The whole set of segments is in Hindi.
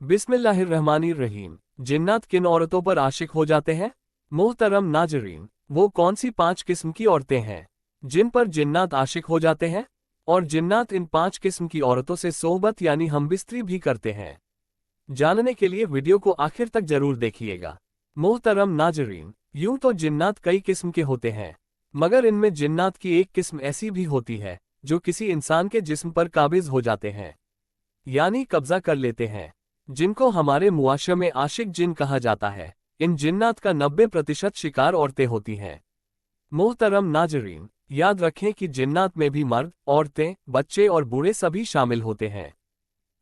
बिस्मिल्लाहिर्रहमानिर्रहीम। जिन्नात किन औरतों पर आशिक हो जाते हैं? मोहतरम नाजरीन, वो कौन सी 5 किस्म की औरतें हैं जिन पर जिन्नात आशिक हो जाते हैं? और जिन्नात इन 5 किस्म की औरतों से सोहबत यानी हमबिस्तरी भी करते हैं। जानने के लिए वीडियो को आखिर तक जरूर देखिएगा। मोहतरम नाजरीन, यूं तो जिन्नात कई किस्म के होते हैं, मगर इनमें जिन्नात की एक किस्म ऐसी भी होती है जो किसी इंसान के जिस्म पर काबिज हो जाते हैं, यानी कब्जा कर लेते हैं, जिनको हमारे मुआशरे में आशिक जिन कहा जाता है। इन जिन्नात का 90% शिकार औरतें होती हैं। मोहतरम नाजरीन, याद रखें कि जिन्नात में भी मर्द, औरतें, बच्चे और बूढ़े सभी शामिल होते हैं,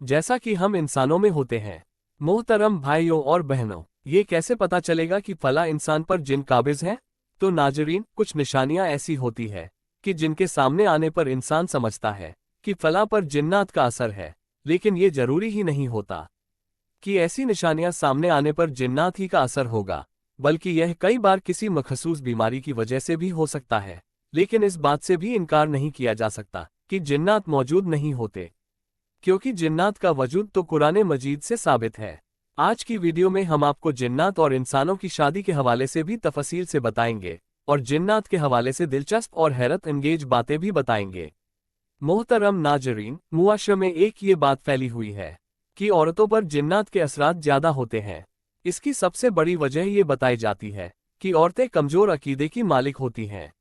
जैसा कि हम इंसानों में होते हैं। मोहतरम भाइयों और बहनों, ये कैसे पता चलेगा कि फला इंसान पर जिन काबिज है? तो नाजरीन, कुछ निशानियां ऐसी होती है कि जिनके सामने आने पर इंसान समझता है कि फला पर जिन्नात का असर है, लेकिन ये जरूरी ही नहीं होता कि ऐसी निशानियां सामने आने पर जिन्नात ही का असर होगा, बल्कि यह कई बार किसी मखसूस बीमारी की वजह से भी हो सकता है। लेकिन इस बात से भी इनकार नहीं किया जा सकता कि जिन्नात मौजूद नहीं होते, क्योंकि जिन्नात का वजूद तो कुरान मजीद से साबित है। आज की वीडियो में हम आपको जिन्नात और इंसानों की शादी के हवाले से भी तफसील से बताएंगे और जिन्नात के हवाले से दिलचस्प और हैरत अंगेज बातें भी बताएंगे। मोहतरम नाजरीन, मुआशरे में एक ये बात फैली हुई है कि औरतों पर जिन्नात के असरात ज्यादा होते हैं। इसकी सबसे बड़ी वजह ये बताई जाती है कि औरतें कमजोर अकीदे की मालिक होती हैं।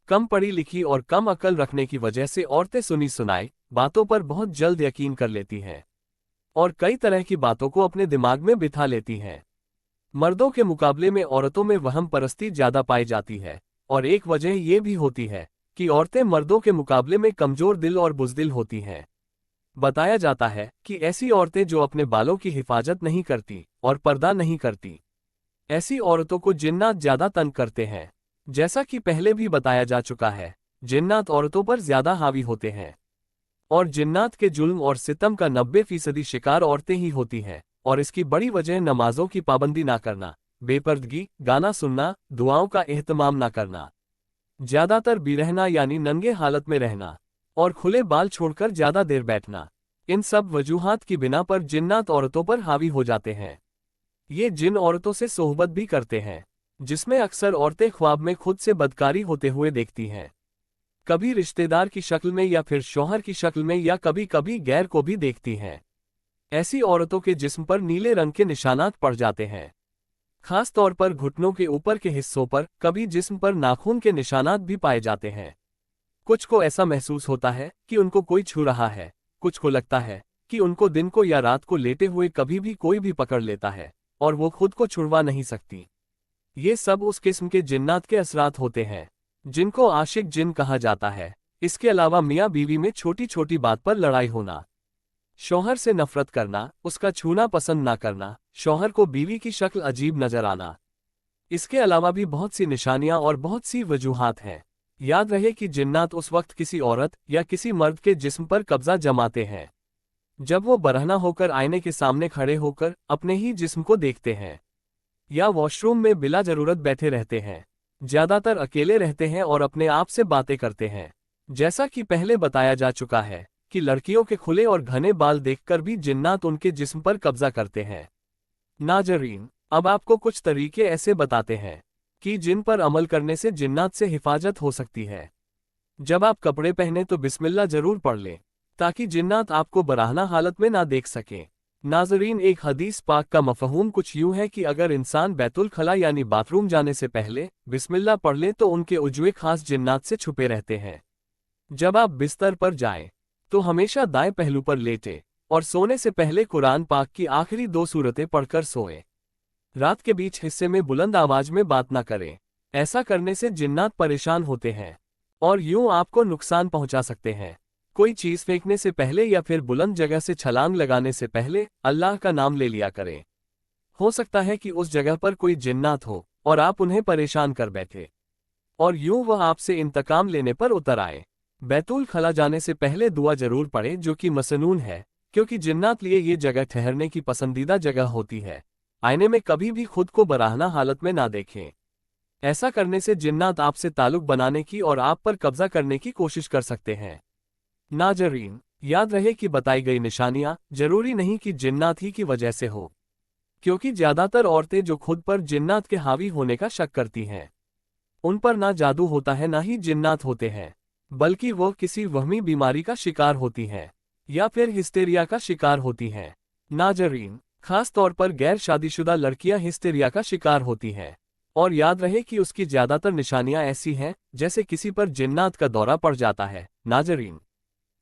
कम पढ़ी लिखी और कम अकल रखने की वजह से औरतें सुनी सुनाई बातों पर बहुत जल्द यकीन कर लेती हैं और कई तरह की बातों को अपने दिमाग में बिठा लेती हैं। मर्दों के मुकाबले में औरतों में वहम परस्ती ज्यादा पाई जाती है, और एक वजह यह भी होती है कि औरतें मर्दों के मुकाबले में कमजोर दिल और बुज़दिल होती हैं। बताया जाता है कि ऐसी औरतें जो अपने बालों की हिफाजत नहीं करती और पर्दा नहीं करती, ऐसी औरतों को जिन्नात ज्यादा तंग करते हैं। जैसा कि पहले भी बताया जा चुका है, जिन्नात औरतों पर ज्यादा हावी होते हैं और जिन्नात के जुल्म और सितम का 90% शिकार औरतें ही होती हैं। और इसकी बड़ी वजह नमाजों की पाबंदी ना करना, बेपर्दगी, गाना सुनना, दुआओं का एहतमाम ना करना, ज्यादातर बेरहना यानी नंगे हालत में रहना और खुले बाल छोड़कर ज्यादा देर बैठना, इन सब वजूहात की बिना पर जिन्नात औरतों पर हावी हो जाते हैं। ये जिन औरतों से सोहबत भी करते हैं जिसमें अक्सर औरतें ख्वाब में खुद से बदकारी होते हुए देखती हैं, कभी रिश्तेदार की शक्ल में या फिर शौहर की शक्ल में, या कभी कभी गैर को भी देखती हैं। ऐसी औरतों के जिस्म पर नीले रंग के निशानात पड़ जाते हैं, खास तौर पर घुटनों के ऊपर के हिस्सों पर, कभी जिस्म पर नाखून के निशानात भी पाए जाते हैं। कुछ को ऐसा महसूस होता है कि उनको कोई छू रहा है, कुछ को लगता है कि उनको दिन को या रात को लेटे हुए कभी भी कोई भी पकड़ लेता है और वो खुद को छुड़वा नहीं सकती। ये सब उस किस्म के जिन्नात के असरात होते हैं जिनको आशिक जिन कहा जाता है। इसके अलावा मियाँ बीवी में छोटी छोटी बात पर लड़ाई होना, शौहर से नफरत करना, उसका छूना पसंद ना करना, शौहर को बीवी की शक्ल अजीब नजर आना, इसके अलावा भी बहुत सी निशानियां और बहुत सी वजूहात हैं। याद रहे कि जिन्नात उस वक्त किसी औरत या किसी मर्द के जिस्म पर कब्जा जमाते हैं जब वो बरहना होकर आईने के सामने खड़े होकर अपने ही जिस्म को देखते हैं, या वॉशरूम में बिला जरूरत बैठे रहते हैं, ज्यादातर अकेले रहते हैं और अपने आप से बातें करते हैं। जैसा कि पहले बताया जा चुका है कि लड़कियों के खुले और घने बाल देखकर भी जिन्नात उनके जिस्म पर कब्जा करते हैं। नाजरीन, अब आपको कुछ तरीके ऐसे बताते हैं कि जिन पर अमल करने से जिन्नात से हिफाजत हो सकती है। जब आप कपड़े पहने तो बिस्मिल्लाह जरूर पढ़ लें ताकि जिन्नात आपको बराहना हालत में ना देख सकें। नाजरीन, एक हदीस पाक का मफहूम कुछ यूं है कि अगर इंसान बैतुल खला यानी बाथरूम जाने से पहले बिस्मिल्लाह पढ़ ले तो उनके उजवे खास जिन्नात से छुपे रहते हैं। जब आप बिस्तर पर जाएं तो हमेशा दाएं पहलू पर लेटे और सोने से पहले कुरान पाक की आखिरी 2 सूरतें पढ़कर सोएं। रात के बीच हिस्से में बुलंद आवाज में बात ना करें, ऐसा करने से जिन्नात परेशान होते हैं और यूं आपको नुकसान पहुंचा सकते हैं। कोई चीज फेंकने से पहले या फिर बुलंद जगह से छलांग लगाने से पहले अल्लाह का नाम ले लिया करें। हो सकता है कि उस जगह पर कोई जिन्नात हो और आप उन्हें परेशान कर बैठे और यूं वह आपसे इंतकाम लेने पर उतर आए। बैतुल खला जाने से पहले दुआ जरूर पढ़ें, जो कि मसनून है, क्योंकि जिन्नात लिए ये जगह ठहरने की पसंदीदा जगह होती है। आईने में कभी भी खुद को बराहना हालत में ना देखें, ऐसा करने से जिन्नात आपसे ताल्लुक बनाने की और आप पर कब्जा करने की कोशिश कर सकते हैं। नाजरीन, याद रहे कि बताई गई निशानियां जरूरी नहीं कि जिन्नात ही की वजह से हो, क्योंकि ज्यादातर औरतें जो खुद पर जिन्नात के हावी होने का शक करती हैं, उन पर ना जादू होता है ना ही जिन्नात होते हैं, बल्कि वो किसी वहमी बीमारी का शिकार होती हैं या फिर हिस्टेरिया का शिकार होती हैं। नाजरीन, खास तौर पर गैर शादीशुदा लड़कियां हिस्टेरिया का शिकार होती हैं, और याद रहे कि उसकी ज्यादातर निशानियां ऐसी हैं जैसे किसी पर जिन्नात का दौरा पड़ जाता है। नाजरीन,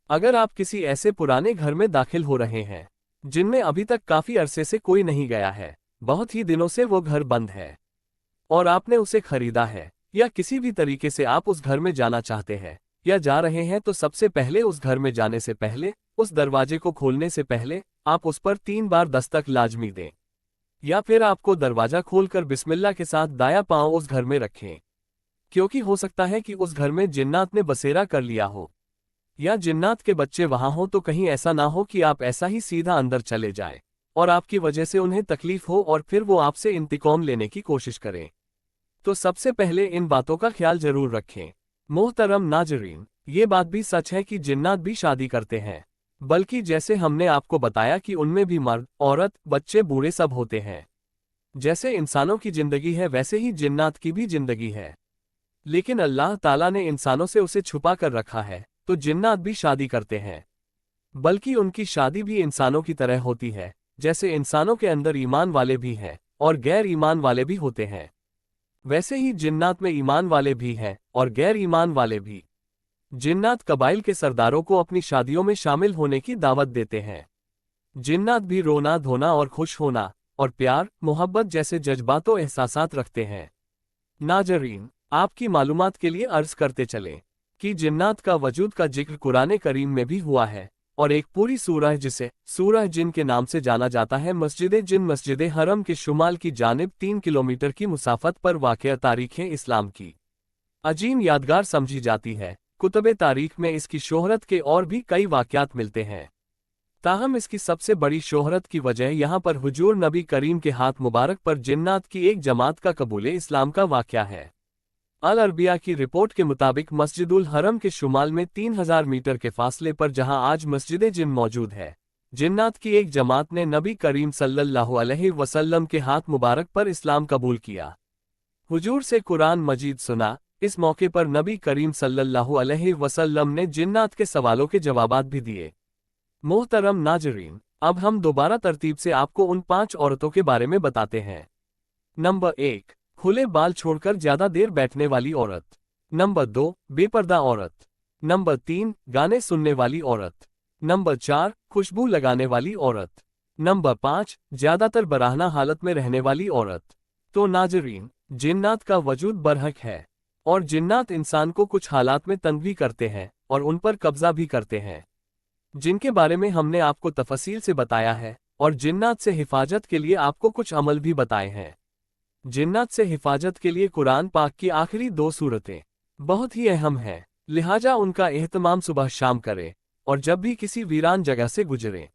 अगर आप किसी ऐसे पुराने घर में दाखिल हो रहे हैं जिनमें अभी तक काफी अरसे से कोई नहीं गया है, बहुत ही दिनों से वो घर बंद है, और आपने उसे खरीदा है, या किसी भी तरीके से आप उस घर में जाना चाहते हैं या जा रहे हैं, तो सबसे पहले उस घर में जाने से पहले, उस दरवाजे को खोलने से पहले आप उस पर 3 बार दस्तक लाजमी दें, या फिर आपको दरवाजा खोलकर बिस्मिल्लाह के साथ दाया पांव उस घर में रखें, क्योंकि हो सकता है कि उस घर में जिन्नात ने बसेरा कर लिया हो या जिन्नात के बच्चे वहां हो, तो कहीं ऐसा ना हो कि आप ऐसा ही सीधा अंदर चले जाए और आपकी वजह से उन्हें तकलीफ हो और फिर वो आपसे इंतकाम लेने की कोशिश करें। तो सबसे पहले इन बातों का ख्याल जरूर रखें। मोहतरम नाजरीन, ये बात भी सच है कि जिन्नात भी शादी करते हैं, बल्कि जैसे हमने आपको बताया कि उनमें भी मर्द, औरत, बच्चे, बूढ़े सब होते हैं। जैसे इंसानों की जिंदगी है वैसे ही जिन्नात की भी जिंदगी है, लेकिन अल्लाह ताला ने इंसानों से उसे छुपा कर रखा है। तो जिन्नात भी शादी करते हैं, बल्कि उनकी शादी भी इंसानों की तरह होती है। जैसे इंसानों के अंदर ईमान वाले भी हैं और गैर ईमान वाले भी होते हैं, वैसे ही जिन्नात में ईमान वाले भी हैं और गैर ईमान वाले भी। जिन्नात कबाइल के सरदारों को अपनी शादियों में शामिल होने की दावत देते हैं। जिन्नात भी रोना धोना और खुश होना और प्यार मोहब्बत जैसे जज्बात व एहसासात रखते हैं। नाजरीन, आपकी मालूमात के लिए अर्ज करते चलें कि जिन्नात का वजूद का जिक्र कुरान करीम में भी हुआ है, और एक पूरी सूरह जिसे सूरह जिन के नाम से जाना जाता है, मस्जिद जिन मस्जिद हरम के शुमाल की जानिब 3 किलोमीटर की मुसाफत पर वाक़या तारीख़ इस्लाम की अजीम यादगार समझी जाती है। कुतुब तारीख में इसकी शोहरत के और भी कई वाक़यात मिलते हैं, ताहम इसकी सबसे बड़ी शोहरत की वजह यहाँ पर हुजूर नबी करीम के हाथ मुबारक पर जिन्नात की एक जमात का कबूल इस्लाम का वाक़या है। अल अरबिया की रिपोर्ट के मुताबिक मस्जिदुल हरम के शुमाल में 3000 मीटर के फासले पर जहां आज मस्जिद जिन मौजूद है, जिन्नात की एक जमात ने नबी करीम सल्लल्लाहु अलैहि वसल्लम के हाथ मुबारक पर इस्लाम कबूल किया, हुजूर से कुरान मजीद सुना। इस मौके पर नबी करीम सल्लल्लाहु अलैहि वसल्लम ने जिन्नात के सवालों के जवाबात भी दिए। मोहतरम नाजरीन, अब हम दोबारा तरतीब से आपको उन 5 औरतों के बारे में बताते हैं। नंबर 1, खुले बाल छोड़कर ज्यादा देर बैठने वाली औरत। नंबर 2, बेपर्दा औरत। नंबर 3, गाने सुनने वाली औरत। नंबर 4, खुशबू लगाने वाली औरत। नंबर 5, ज्यादातर बराहना हालत में रहने वाली औरत। तो नाजरीन, जिन्नात का वजूद बरहक है, और जिन्नात इंसान को कुछ हालात में तंग भी करते हैं और उन पर कब्जा भी करते हैं, जिनके बारे में हमने आपको तफसील से बताया है, और जिन्नात से हिफाजत के लिए आपको कुछ अमल भी बताए हैं। जिन्नात से हिफाजत के लिए कुरान पाक की आखिरी 2 सूरतें बहुत ही अहम हैं, लिहाजा उनका एहतमाम सुबह शाम करें, और जब भी किसी वीरान जगह से गुजरें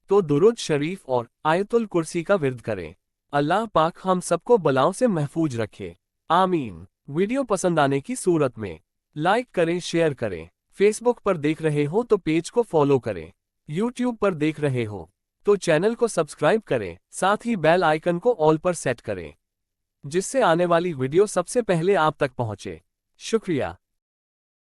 तो दुरूद शरीफ और आयतुल कुर्सी का विर्द करें। अल्लाह पाक हम सबको बलाओं से महफूज रखे, आमीन। वीडियो पसंद आने की सूरत में लाइक करें, शेयर करें। फेसबुक पर देख रहे हो तो पेज को फॉलो करें, यूट्यूब पर देख रहे हो तो चैनल को सब्सक्राइब करें, साथ ही बेल आइकन को ऑल पर सेट करें, जिससे आने वाली वीडियो सबसे पहले आप तक पहुंचे। शुक्रिया।